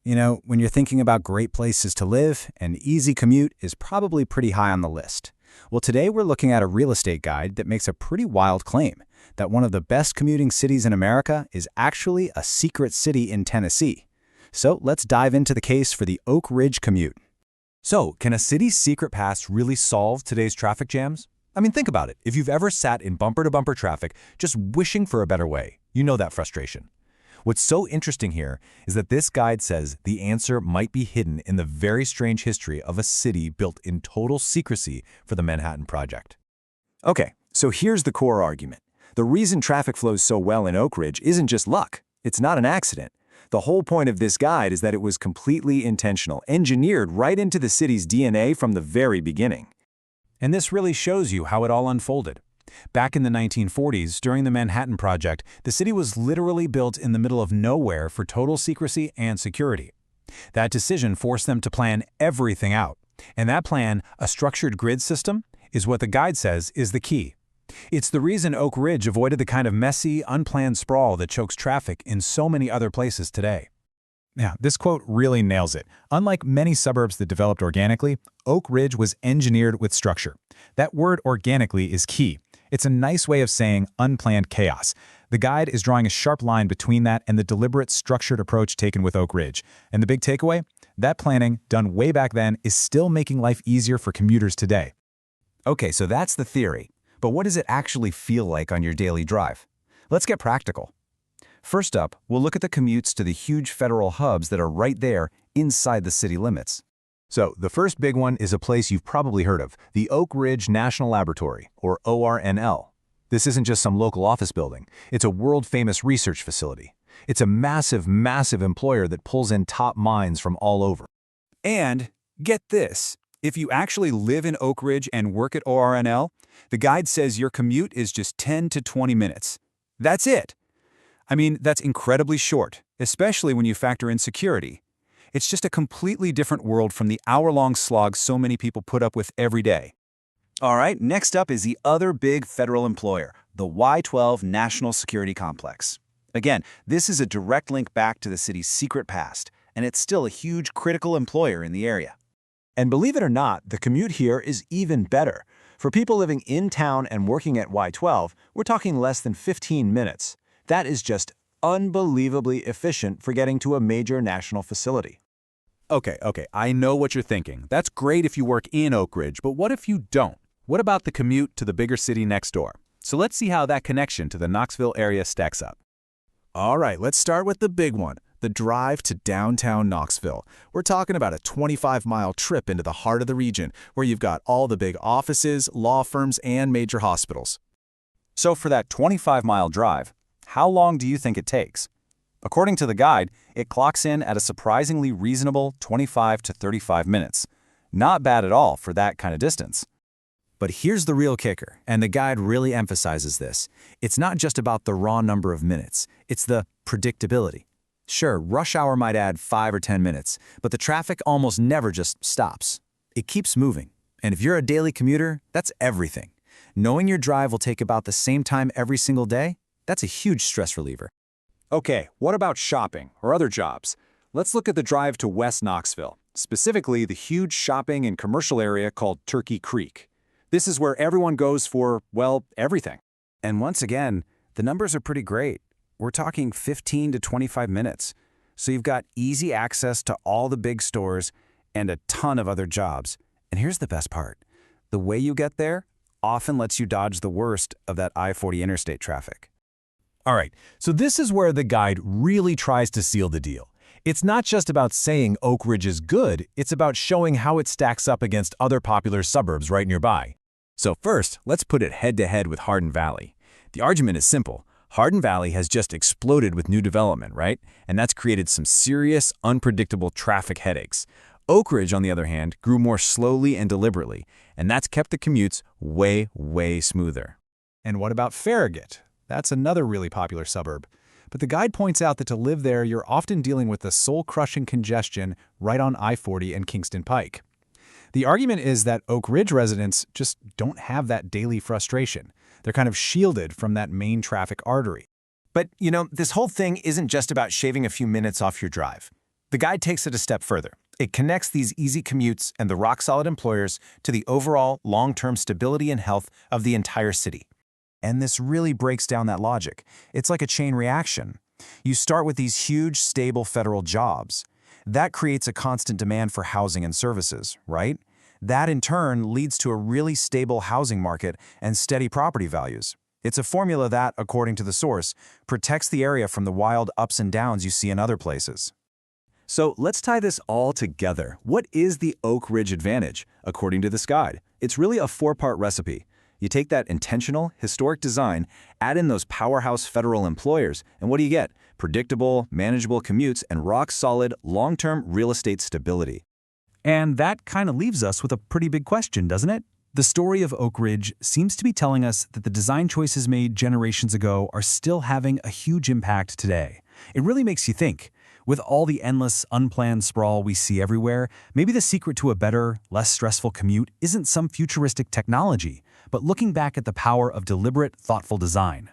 When you're thinking about great places to live, an easy commute is probably pretty high on the list. Well, today we're looking at a real estate guide that makes a pretty wild claim that one of the best commuting cities in America is actually a secret city in Tennessee. So let's dive into the case for the Oak Ridge Commute. So, can a city's secret past really solve today's traffic jams? I mean, think about it. If you've ever sat in bumper-to-bumper traffic just wishing for a better way, you know that frustration. What's so interesting here is that this guide says the answer might be hidden in the very strange history of a city built in total secrecy for the Manhattan Project. Okay, so here's the core argument. The reason traffic flows so well in Oak Ridge isn't just luck. It's not an accident. The whole point of this guide is that it was completely intentional, engineered right into the city's DNA from the very beginning. And this really shows you how it all unfolded. Back in the 1940s, during the Manhattan Project, the city was literally built in the middle of nowhere for total secrecy and security. That decision forced them to plan everything out. And that plan, a structured grid system, is what the guide says is the key. It's the reason Oak Ridge avoided the kind of messy, unplanned sprawl that chokes traffic in so many other places today. Now, this quote really nails it. Unlike many suburbs that developed organically, Oak Ridge was engineered with structure. That word organically is key. It's a nice way of saying unplanned chaos. The guide is drawing a sharp line between that and the deliberate, structured approach taken with Oak Ridge. And the big takeaway? That planning, done way back then, is still making life easier for commuters today. Okay, so that's the theory. But what does it actually feel like on your daily drive? Let's get practical. First up, we'll look at the commutes to the huge federal hubs that are right there inside the city limits. So, the first big one is a place you've probably heard of, the Oak Ridge National Laboratory, or ORNL. This isn't just some local office building. It's a world-famous research facility. It's a massive, massive employer that pulls in top minds from all over. And get this, if you actually live in Oak Ridge and work at ORNL, the guide says your commute is just 10 to 20 minutes. That's it. I mean, that's incredibly short, especially when you factor in security. It's just a completely different world from the hour-long slog so many people put up with every day. All right, next up is the other big federal employer, the Y-12 National Security Complex. Again, this is a direct link back to the city's secret past, and it's still a huge critical employer in the area. And believe it or not, the commute here is even better. For people living in town and working at Y-12, we're talking less than 15 minutes. That is just unbelievably efficient for getting to a major national facility. Okay, I know what you're thinking. That's great if you work in Oak Ridge, but what if you don't? What about the commute to the bigger city next door? So let's see how that connection to the Knoxville area stacks up. All right, let's start with the big one, the drive to downtown Knoxville. We're talking about a 25-mile trip into the heart of the region, where you've got all the big offices, law firms, and major hospitals. So for that 25-mile drive, how long do you think it takes? According to the guide, it clocks in at a surprisingly reasonable 25 to 35 minutes. Not bad at all for that kind of distance. But here's the real kicker, and the guide really emphasizes this. It's not just about the raw number of minutes, it's the predictability. Sure, rush hour might add 5 or 10 minutes, but the traffic almost never just stops. It keeps moving. And if you're a daily commuter, that's everything. Knowing your drive will take about the same time every single day, that's a huge stress reliever. Okay, what about shopping or other jobs? Let's look at the drive to West Knoxville, specifically the huge shopping and commercial area called Turkey Creek. This is where everyone goes for, well, everything. And once again, the numbers are pretty great. We're talking 15 to 25 minutes. So you've got easy access to all the big stores and a ton of other jobs. And here's the best part. The way you get there often lets you dodge the worst of that I-40 interstate traffic. All right, so this is where the guide really tries to seal the deal. It's not just about saying Oak Ridge is good, it's about showing how it stacks up against other popular suburbs right nearby. So first, let's put it head-to-head with Hardin Valley. The argument is simple. Hardin Valley has just exploded with new development, right? And that's created some serious, unpredictable traffic headaches. Oak Ridge, on the other hand, grew more slowly and deliberately, and that's kept the commutes way, way smoother. And what about Farragut? That's another really popular suburb. But the guide points out that to live there, you're often dealing with the soul-crushing congestion right on I-40 and Kingston Pike. The argument is that Oak Ridge residents just don't have that daily frustration. They're kind of shielded from that main traffic artery. But, this whole thing isn't just about shaving a few minutes off your drive. The guide takes it a step further. It connects these easy commutes and the rock-solid employers to the overall long-term stability and health of the entire city. And this really breaks down that logic. It's like a chain reaction. You start with these huge, stable federal jobs. That creates a constant demand for housing and services, right? That in turn leads to a really stable housing market and steady property values. It's a formula that, according to the source, protects the area from the wild ups and downs you see in other places. So let's tie this all together. What is the Oak Ridge advantage, according to this guide? It's really a four-part recipe. You take that intentional, historic design, add in those powerhouse federal employers, and what do you get? Predictable, manageable commutes and rock-solid, long-term real estate stability. And that kind of leaves us with a pretty big question, doesn't it? The story of Oak Ridge seems to be telling us that the design choices made generations ago are still having a huge impact today. It really makes you think. With all the endless, unplanned sprawl we see everywhere, maybe the secret to a better, less stressful commute isn't some futuristic technology, but looking back at the power of deliberate, thoughtful design.